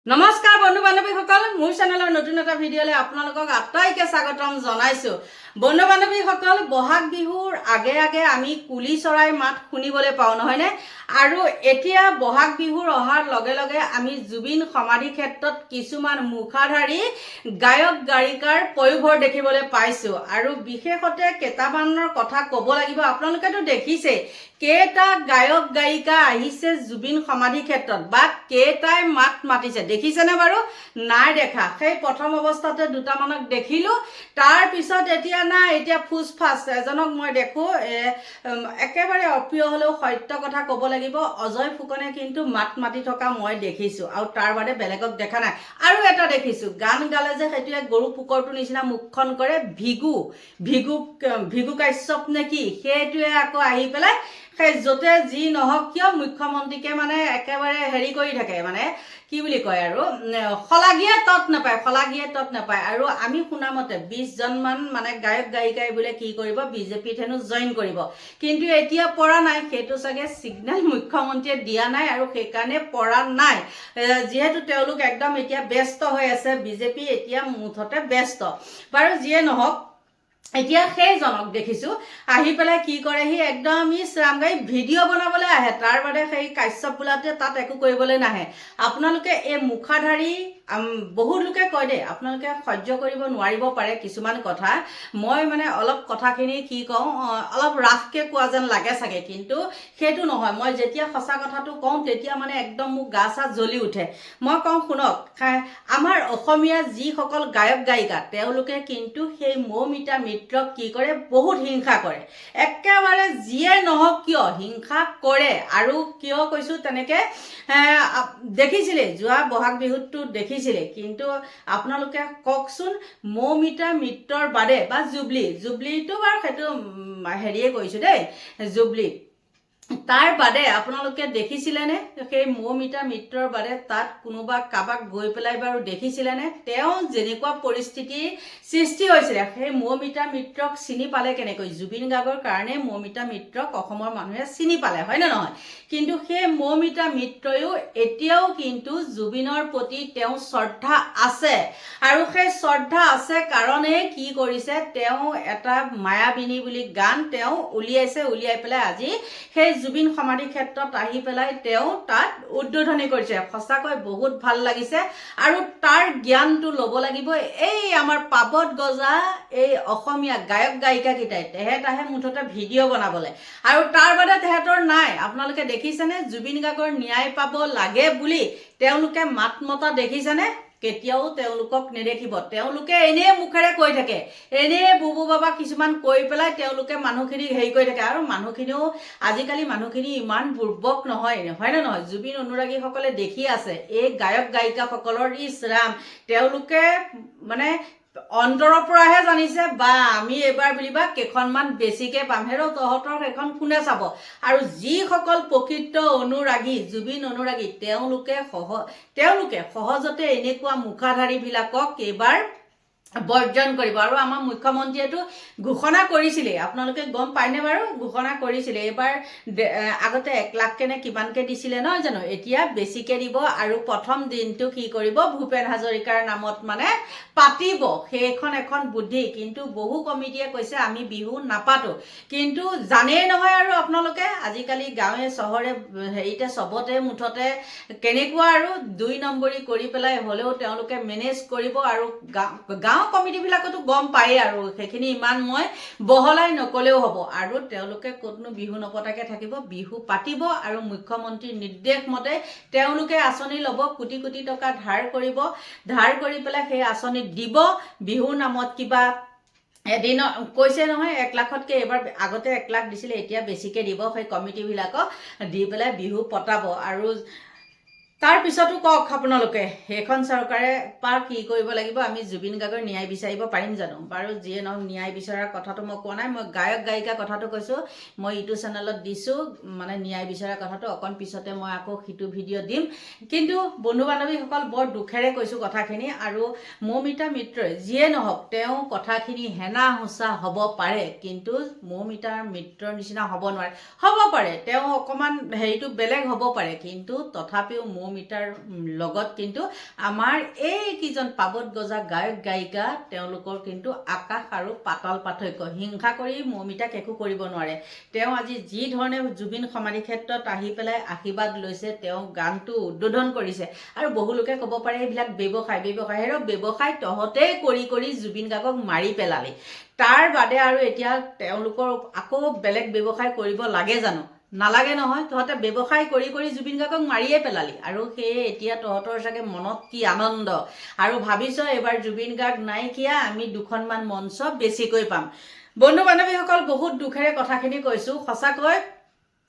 নমস্কাৰ বন্ধু বান্ধৱীসকল মোৰ চেনেলৰ নতুন এটা ভিডিঅ'লৈ আপোনালোকক আটাইকে স্বাগতম জনাইছোঁ। বন্ধু বান্ধৱীসকল বহাগ বিহুৰ আগে আগে আমি কুলি চৰাই মাত শুনিবলৈ পাওঁ নহয়নে? আৰু এতিয়া বহাগ বিহুৰ অহাৰ লগে লগে আমি জুবিন সমাধি ক্ষেত্ৰত কিছুমান মুখাধাৰী গায়ক গায়িকাৰ পয়োভৰ দেখিবলৈ পাইছোঁ। আৰু বিশেষতে কেইটামানৰ কথা ক'ব লাগিব। আপোনালোকেতো দেখিছে কেইটা গায়ক গায়িকা আহিছে জুবিন সমাধি ক্ষেত্ৰত বা কেইটাই মাত মাতিছে দেখিছেনে বাৰু? নাই দেখা। সেই প্ৰথম অৱস্থাতে দুটামানক দেখিলোঁ, তাৰপিছত এতিয়া নাই, এতিয়া ফুচফাচ এজনক মই দেখোঁ। একেবাৰে অপ্ৰিয় হ'লেও সত্য কথা ক'ব লাগিব, অজয় ফুকনে কিন্তু মাত মাতি থকা মই দেখিছোঁ আৰু তাৰ বাদে বেলেগক দেখা নাই। আৰু এটা দেখিছোঁ, গান গালে যে সেইটোৱে গৰু পুকৰটোৰ নিচিনা মুখখন কৰে, ভিগু কাশ্যপ নে কি, সেইটোৱে আকৌ আহি পেলাই সেই য'তে যি নহওক কিয় মুখ্যমন্ত্ৰীকে মানে একেবাৰে হেৰি কৰি থাকে, মানে কি বুলি কয় আৰু শলাগিয়ে তত নাপায়। আৰু আমি শুনামতে 20জনমান মানে গায়ক গায়িকাই বোলে কি কৰিব, বিজেপিত হেনো জইন কৰিব, কিন্তু এতিয়া পৰা নাই। সেইটো চাগে ছিগনেল মুখ্যমন্ত্ৰীয়ে দিয়া নাই আৰু সেইকাৰণে পৰা নাই। যিহেতু তেওঁলোক একদম এতিয়া ব্যস্ত হৈ আছে, বিজেপি এতিয়া মুঠতে ব্যস্ত। বাৰু যিয়ে নহওক, এতিয়া সেইজনক দেখিছোঁ আহি পেলাই কি কৰেহি, একদম ৰাম গাই ভিডিঅ' বনাবলৈ আহে, তাৰ বাদে সেই কাশ্যপ বোলাতে তাত একো কৰিবলৈ নাহে। আপোনালোকে এই মুখাধাৰী বহুত লোকে কয় দেই, আপোনালোকে সহ্য কৰিব নোৱাৰিব পাৰে কিছুমান কথা। মই মানে অলপ কথাখিনি কি কওঁ, অলপ ৰাফকৈ কোৱা যেন লাগে চাগে, কিন্তু সেইটো নহয়। মই যেতিয়া সঁচা কথাটো কওঁ তেতিয়া মানে একদম মোক গা চা জ্বলি উঠে। মই কওঁ শুনক, আমাৰ অসমীয়া যিসকল গায়ক গায়িকা তেওঁলোকে কিন্তু সেই মৌমিতা মিত্ৰক কি কৰে, বহুত হিংসা কৰে। একেবাৰে যিয়ে নহওক কিয় হিংসা কৰে। আৰু কিয় কৈছোঁ তেনেকৈ দেখিছিলে যোৱা বহাগ বিহুতটো দেখিছিলে, কিন্তু আপোনালোকে কওকচোন মৌমিতা মিত্ৰৰ বাদে বা জুবলিটো বাৰু সেইটো হেৰিয়ে কৰিছোঁ দেই, জুবলি তাৰ বাদে আপোনালোকে দেখিছিলেনে সেই মৌমিতা মিত্ৰৰ বাদে তাত কোনোবা কাৰোবাক গৈ পেলাই বাৰু দেখিছিলেনে? তেওঁ যেনেকুৱা পৰিস্থিতিৰ সৃষ্টি হৈছিলে, সেই মৌমিতা মিত্ৰক চিনি পালে কেনেকৈ? জুবিন গাৰ্গৰ কাৰণে মৌমিতা মিত্ৰক অসমৰ মানুহে চিনি পালে, হয়নে নহয়? কিন্তু সেই মৌমিতা মিত্ৰয়ো এতিয়াও কিন্তু জুবিনৰ প্ৰতি তেওঁ শ্ৰদ্ধা আছে। আৰু সেই শ্ৰদ্ধা আছে কাৰণে কি কৰিছে, তেওঁ এটা মায়াবিনী বুলি গান তেওঁ উলিয়াইছে, উলিয়াই পেলাই আজি সেই জুবিন সমাধি ক্ষেত্ৰত আহি পেলাই তেওঁ তাত উদ্বোধনী কৰিছে। সঁচাকৈ বহুত ভাল লাগিছে। আৰু তাৰ জ্ঞানটো ল'ব লাগিব এই আমাৰ পাবত গজা এই অসমীয়া গায়ক গায়িকাকেইটাই। তেহেঁত আহে মুঠতে ভিডিঅ' বনাবলৈ, আৰু তাৰ বাদে তেহেঁতৰ নাই। আপোনালোকে দেখিছেনে জুবিন গাৰ্গৰ ন্যায় পাব লাগে বুলি তেওঁলোকে মাত মতা দেখিছেনে? কেতিয়াও তেওঁলোকক নেদেখিব। তেওঁলোকে এনেই মুখেৰে কৈ থাকে, এনেই বুবু বাবা কিছুমান কৈ পেলাই তেওঁলোকে মানুহখিনিক হেৰি কৰি থাকে। আৰু মানুহখিনিও আজিকালি মানুহখিনি ইমান বুৰ্বক নহয়, হয়নে নহয়? জুবিন অনুৰাগীসকলে দেখি আছে এই গায়ক গায়িকাসকলৰ ৰাম, তেওঁলোকে মানে অন্তৰৰ পৰাহে জানিছে বা আমি এইবাৰ বুলিবা কেইখনমান বেছিকৈ পাম। হেৰৌ তহঁতৰ সেইখন কোনে চাব? আৰু যিসকল প্ৰকৃত অনুৰাগী, জুবিন অনুৰাগী, তেওঁলোকে সহজতে এনেকুৱা মুখাধাৰীবিলাকক এইবাৰ বৰ্জন কৰিব। আৰু আমাৰ মুখ্যমন্ত্ৰীয়েতো ঘোষণা কৰিছিলেই, আপোনালোকে গম পায়নে বাৰু? ঘোষণা কৰিছিলে এইবাৰ আগতে 1 লাখকৈ নে কিমানকৈ দিছিলে নহয় জানো, এতিয়া বেছিকৈ দিব। আৰু প্ৰথম দিনটো কি কৰিব, ভূপেন হাজৰিকাৰ নামত মানে পাতিব। সেইখন এখন বুদ্ধি, কিন্তু বহু কমিটিয়ে কৈছে আমি বিহু নাপাতো। কিন্তু জানেই নহয় আৰু আপোনালোকে আজিকালি গাঁৱে চহৰে হেৰিতে চবতে মুঠতে কেনেকুৱা আৰু 2 নম্বৰী কৰি পেলাই হ'লেও তেওঁলোকে মেনেজ কৰিব। আৰু গাঁও কমিটিবিলাকতো গম পায়েই, আৰু সেইখিনি ইমান মই বহলাই নকলেও হ'ব। আৰু তেওঁলোকে ক'তনো বিহু নপতাকৈ থাকিব, বিহু পাতিব। আৰু মুখ্যমন্ত্ৰীৰ নিৰ্দেশ মতে তেওঁলোকে আঁচনি ল'ব, কোটি কোটি টকা ধাৰ কৰিব, ধাৰ কৰি পেলাই সেই আঁচনি দিব। বিহুৰ নামত কিবা এদিনত কৈছে নহয় 1 লাখতকৈ, এইবাৰ আগতে 1 লাখ দিছিলে, এতিয়া বেছিকৈ দিব। সেই কমিটিবিলাকক দি পেলাই বিহু পতাব। আৰু তাৰ পিছতো কওক আপোনালোকে সেইখন চৰকাৰে পাৰ কি কৰিব লাগিব? আমি জুবিন গাৰ্গৰ ন্যায় বিচাৰিব পাৰিম জানো? বাৰু যিয়ে নহওক, ন্যায় বিচৰাৰ কথাটো মই কোৱা নাই, মই গায়ক গায়িকা কথাটো কৈছোঁ। মই ইটো চেনেলত দিছোঁ মানে ন্যায় বিচৰাৰ কথাটো, অকণ পিছতে মই আকৌ সিটো ভিডিঅ' দিম। কিন্তু বন্ধু বান্ধৱীসকল বৰ দুখেৰে কৈছোঁ কথাখিনি। আৰু মৌমিতা মিত্ৰই যিয়ে নহওক, তেওঁ কথাখিনি হেনা হোচা হ'ব পাৰে, কিন্তু মৌমিতা মিত্ৰৰ নিচিনা হ'ব নোৱাৰে। হ'ব পাৰে তেওঁ অকণমান হেৰিটো বেলেগ হ'ব পাৰে, কিন্তু তথাপিও মৌমিতাৰ লগত কিন্তু আমাৰ এই কিজন পাবত গজা গায়ক গায়িকা তেওঁলোকৰ কিন্তু আকাশ আৰু পাতাল পাৰ্থক্য হিংসা কৰি মৌমিতাক একো কৰিব নোৱাৰে তেওঁ আজি যি ধৰণে জুবিন সমাধি ক্ষেত্ৰত আহি পেলাই আশীৰ্বাদ লৈছে তেওঁ গানটো উদ্বোধন কৰিছে আৰু বহু লোকে ক'ব পাৰে এইবিলাক ব্যৱসায় হেৰ ব্যৱসায় তহতেই কৰি জুবিন গাৰ্গক মাৰি পেলালি তাৰ বাদে আৰু এতিয়া তেওঁলোকৰ আকৌ বেলেগ ব্যৱসায় কৰিব লাগে জানো নালাগে নহয় তহতে ব্যৱসায় কৰি জুবিন গাৰ্গক মাৰিয়ে পেলালি আৰু সেয়ে এতিয়া তহতৰ চাগে মনত কি আনন্দ আৰু ভাবিছ এবাৰ জুবিন গাৰ্গ নাইকিয়া আমি দুখনমান মঞ্চ বেছিকৈ পাম বন্ধু বান্ধৱীসকল বহুত দুখেৰে কথাখিনি কৈছো সঁচাকৈ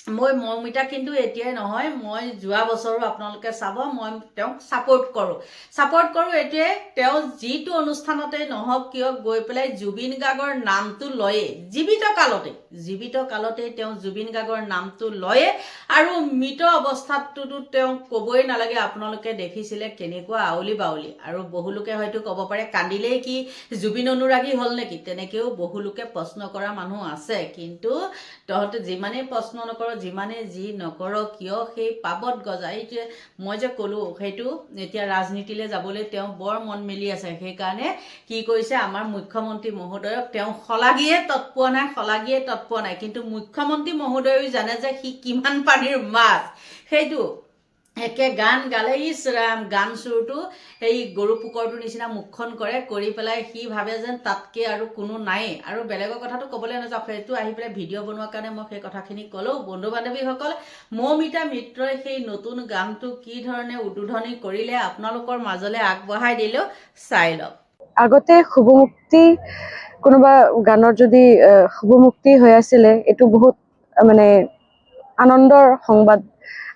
মই মৌমিতা কিন্তু এতিয়াই নহয় মই যোৱা বছৰো আপোনালোকে চাব মই তেওঁক ছাপোৰ্ট কৰোঁ এতিয়াই তেওঁ যিটো অনুষ্ঠানতে নহওক কিয় গৈ পেলাই জুবিন গাৰ্গৰ নামটো লয়ে জীৱিত কালতে তেওঁ জুবিন গাৰ্গৰ নামটো লয়ে আৰু মৃত অৱস্থাততো তেওঁ ক'বই নালাগে আপোনালোকে দেখিছিলে কেনেকুৱা আউলি বাউলি আৰু বহুলোকে হয়তো ক'ব পাৰে কান্দিলেই কি জুবিন অনুৰাগী হ'ল নেকি তেনেকেও বহুলোকে প্ৰশ্ন কৰা মানুহ আছে কিন্তু তহঁতে যিমানেই প্ৰশ্ন নকৰ যিমানে যি নকৰ কিয় সেই পাবত গজা এইটোৱে মই যে ক'লো সেইটো এতিয়া ৰাজনীতিলৈ যাবলৈ তেওঁ বৰ মন মেলি আছে সেইকাৰণে কি কৰিছে আমাৰ মুখ্যমন্ত্ৰী মহোদয়ক তেওঁ শলাগিয়ে তৎপোৱা নাই কিন্তু মুখ্যমন্ত্ৰী মহোদয়ো জানে যে সি কিমান পানীৰ মাছ সেইটো একে গান গালে ইছৰাম গান চুৰটো এই গৰু পুকৰটোৰ নিচিনা মুখখন কৰি পেলাই সি ভাবে যেন তাতকে আৰু কোনো নাই আৰু বেলেগৰ কথাটো ক'বলৈ নাযাওঁ সেইটো আহি পেলাই ভিডিঅ' বনোৱাৰ কাৰণে মই সেই কথাখিনি ক'লোঁ বন্ধু বান্ধৱীসকল মৌমিতা মিত্ৰই সেই নতুন গানটো কি ধৰণে উদ্বোধনী কৰিলে আপোনালোকৰ মাজলৈ আগবঢ়াই দিলোঁ চাই লওক আগতে শুভমুক্তি কোনোবা গানৰ যদি শুভমুক্তি হৈ আছিলে এইটো বহুত মানে আনন্দৰ সংবাদ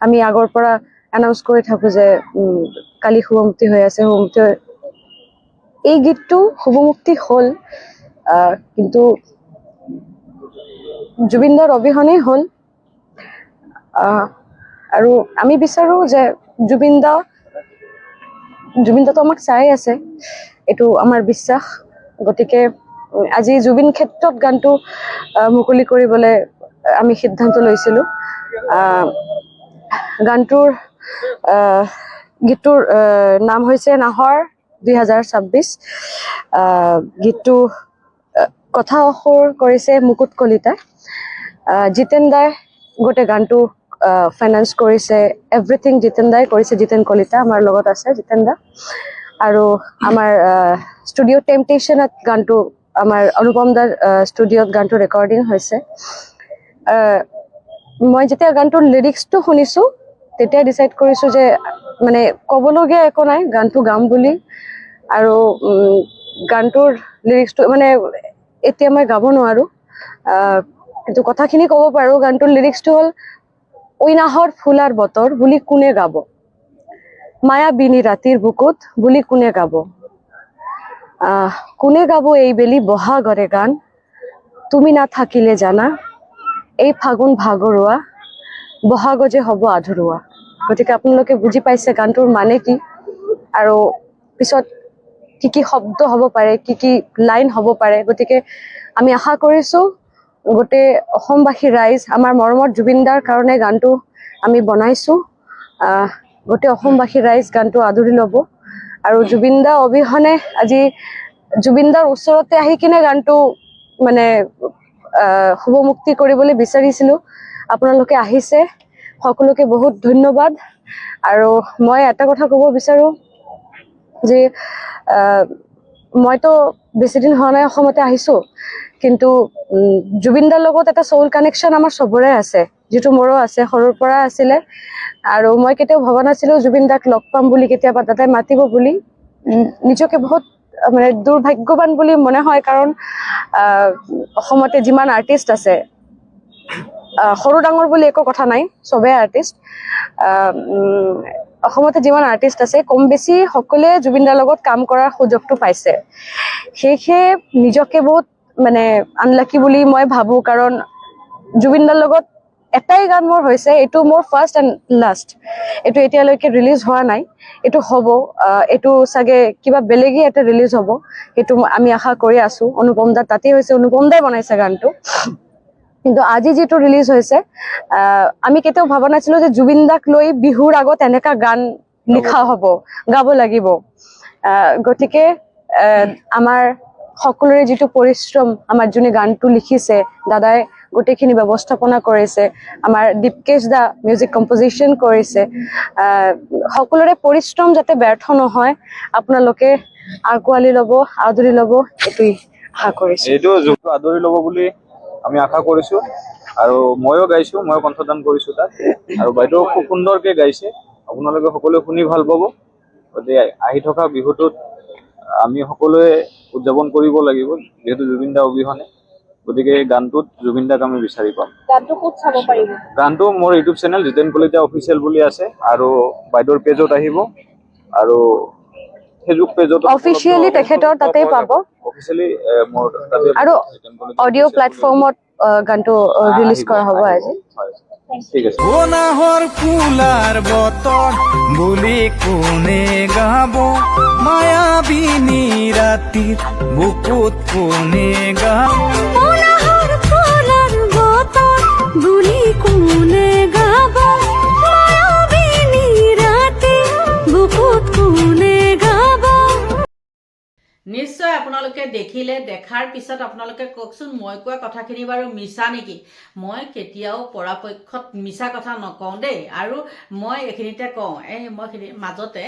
আমি আগৰ পৰা এনাউন্স কৰি থাকো যে কালি শুভমুক্তি হৈ আছে শুভমুক্তি এই গীতটো শুভমুক্তি হ'ল কিন্তু জুবিনদাৰ অবিহনেই হ'ল আৰু আমি বিচাৰো যে জুবিনদাতো আমাক চাই আছে এইটো আমাৰ বিশ্বাস গতিকে আজি জুবিন ক্ষেত্ৰত গানটো মুকলি কৰিবলৈ আমি সিদ্ধান্ত লৈছিলোঁ গীতটোৰ নাম হৈছে নাহৰ 2026 গীতটো কথা অসুৰ কৰিছে মুকুট কলিতা জিতেন দাই গোটেই গানটো ফাইনেন্স কৰিছে এভৰিথিং জিতেন দাই কৰিছে জিতেন কলিতা আমাৰ লগত আছে জিতেন দা আৰু আমাৰ ষ্টুডিঅ' টেম্পটেশ্যনত গানটো আমাৰ অনুপম দাৰ ষ্টুডিঅ'ত গানটো ৰেকৰ্ডিং হৈছে মই যেতিয়া গানটোৰ লিৰিক্সটো শুনিছোঁ তেতিয়া ডিচাইড কৰিছোঁ যে মানে ক'বলগীয়া একো নাই গানটো গাম বুলি আৰু গানটোৰ লিৰিক্সটো মানে এতিয়া মই গাব নোৱাৰোঁ কিন্তু কথাখিনি ক'ব পাৰোঁ গানটোৰ লিৰিক্সটো হ'ল ঐ নাহৰ ফুলাৰ বতৰ বুলি কোনে গাব মায়াবিনী ৰাতিৰ বুকুত বুলি কোনে গাব এই বেলি বহাগৰে গান তুমি নাথাকিলে জানা এই ফাগুন ভাগৰুৱা বহাগ যে হ'ব আধৰুৱা গতিকে আপোনালোকে বুজি পাইছে গানটোৰ মানে কি আৰু পিছত কি শব্দ হ'ব পাৰে কি লাইন হ'ব পাৰে গতিকে আমি আশা কৰিছোঁ গোটেই অসমবাসী ৰাইজ আমাৰ মৰমৰ জুবিনদাৰ কাৰণে গানটো আমি বনাইছোঁ গোটেই অসমবাসী ৰাইজ গানটো আদৰি ল'ব আৰু জুবিনদা অবিহনে আজি জুবিনদাৰ ওচৰতে আহি কিনে গানটো মানে শুভমুক্তি কৰিবলৈ বিচাৰিছিলোঁ আপোনালোকে আহিছে সকলোকে বহুত ধন্যবাদ আৰু মই এটা কথা ক'ব বিচাৰোঁ যে মইতো বেছিদিন হোৱা নাই অসমতে আহিছোঁ কিন্তু জুবিনদাৰ লগত এটা চৌল কানেকশ্যন আমাৰ চবৰে আছে যিটো মোৰো আছে সৰুৰ পৰা আছিলে আৰু মই কেতিয়াও ভবা নাছিলোঁ জুবিনদাক লগ পাম বুলি কেতিয়াবা দাদাই মাতিব বুলি নিজকে বহুত মানে দুৰ্ভাগ্যৱান বুলি মনে হয় কাৰণ অসমতে যিমান আৰ্টিষ্ট আছে সৰু ডাঙৰ বুলি একো কথা নাই চবেই আৰ্টিষ্ট অসমতে যিমান আৰ্টিষ্ট আছে কম বেছি সকলোৱে জুবিনদাৰ লগত কাম কৰাৰ সুযোগটো পাইছে সেয়ে নিজকে বহুত মানে আনলাকি বুলি মই ভাবোঁ কাৰণ জুবিনদাৰ লগত এটাই গান মোৰ হৈছে এইটো মোৰ ফাৰ্ষ্ট এণ্ড লাষ্ট এইটো এতিয়ালৈকে ৰিলিজ হোৱা নাই এইটো হ'ব এইটো চাগে কিবা বেলেগেই এটা ৰিলিজ হ'ব সেইটো আমি আশা কৰি আছোঁ অনুপম দা তাতেই হৈছে অনুপম দাই বনাইছে গানটো কিন্তু আজি যেটো ৰিলিজ হৈছে আমি কেতিয়াও ভাবা নাছিলো যে জুবিন দাক লৈ বিহুৰ আগত এনেকা গান লিখা হ'ব গাব লাগিব গতিকে আমাৰ সকলোৰে যেটো পৰিশ্ৰম আমাৰ যোনে গানটো লিখিছে দাদাই গোটেইখিনি ব্যৱস্থাপনা কৰিছে আমাৰ দীপকেশ দা মিউজিক কম্পোজিশন কৰিছে সকলোৰে পৰিশ্ৰম যাতে ব্যৰ্থ নহয় আপোনালোকে আগুৱালি ল'ব আদৰি ল'ব এটুই আশা কৰিছো এইটো যুগটো আদৰি ল'ব বুলি আমি আশা কৰিছো আৰু ময়ো গাইছো মই কণ্ঠদান কৰিছো তাত আৰু বাইদেউ খুব সুন্দৰকে গাইছে আপোনালোকে সকলোৱে শুনি ভাল পাব গতিকে আহি থকা বিহুটোত আমি সকলোৱে উদযাপন কৰিব লাগিব যেহেতু জুবিন দা অবিহনে গতিকে এই গানটোত জুবিন দাক আমি বিচাৰি পাম গানটো ক'ত চাব পাৰিব গানটো মোৰ YouTube channel Jiten Kalita official বুলি আছে আৰু বাইদেউৰ পেজত আহিব আৰু ফেচবুক পেজত অফিচিয়েলি তেখেতৰ তাতেই পাব অফিচিয়েলি মোৰ তাতে আৰু অডিঅ' প্লেটফৰ্মত গানটো ৰিলিজ কৰা হ'ব আজি ঠিক আছে নাহৰ ফুলাৰ বতৰ বুলি কোনে গাব মায়াবিনী ৰাতিৰ বুকুত কোনে গাব নাহৰ ফুলাৰ বতৰ বুলি কোনে গাব মায়াবিনী ৰাতিৰ বুকুত কোনে গাব নিশ্চয় আপোনালোকে দেখিলে দেখাৰ পিছত আপোনালোকে কওকচোন মই কোৱা কথাখিনি বাৰু মিছা নেকি মই কেতিয়াও পৰাপক্ষত মিছা কথা নকওঁ দেই আৰু মই এইখিনিতে কওঁ মই মাজতে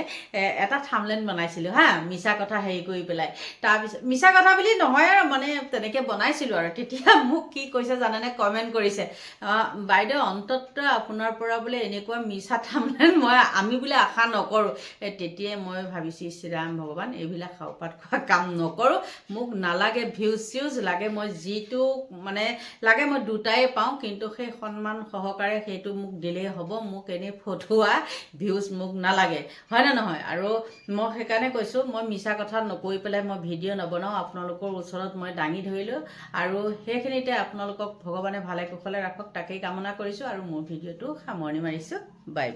এটা থামলেন বনাইছিলোঁ হা মিছা কথা হেৰি কৰি পেলাই তাৰপিছত মিছা কথা বুলি নহয় আৰু মানে তেনেকৈ বনাইছিলোঁ আৰু তেতিয়া মোক কি কৈছে জানেনে কমেণ্ট কৰিছে বাইদেউ অন্ততঃ আপোনাৰ পৰা বোলে এনেকুৱা মিছা থামলেন আমি বোলে আশা নকৰোঁ তেতিয়াই মই ভাবিছোঁ শ্ৰীৰাম ভগৱান এইবিলাক খাওপাত খোৱা কাম নকৰোঁ মোক নালাগে ভিউজ চিউজ লাগে মই যিটো মানে লাগে মই দুটাই পাওঁ কিন্তু সেই সন্মান সহকাৰে সেইটো মোক দিলেই হ'ব মোক এনেই ফটোৱা ভিউজ মোক নালাগে হয়নে নহয় আৰু মই সেইকাৰণে কৈছোঁ মই মিছা কথা নকৈ পেলাই মই ভিডিঅ' নবনাওঁ আপোনালোকৰ ওচৰত মই দাঙি ধৰিলোঁ আৰু সেইখিনিতে আপোনালোকক ভগৱানে ভালে কুশলে ৰাখক তাকেই কামনা কৰিছোঁ আৰু মোৰ ভিডিঅ'টো সামৰণি মাৰিছোঁ বাই বাই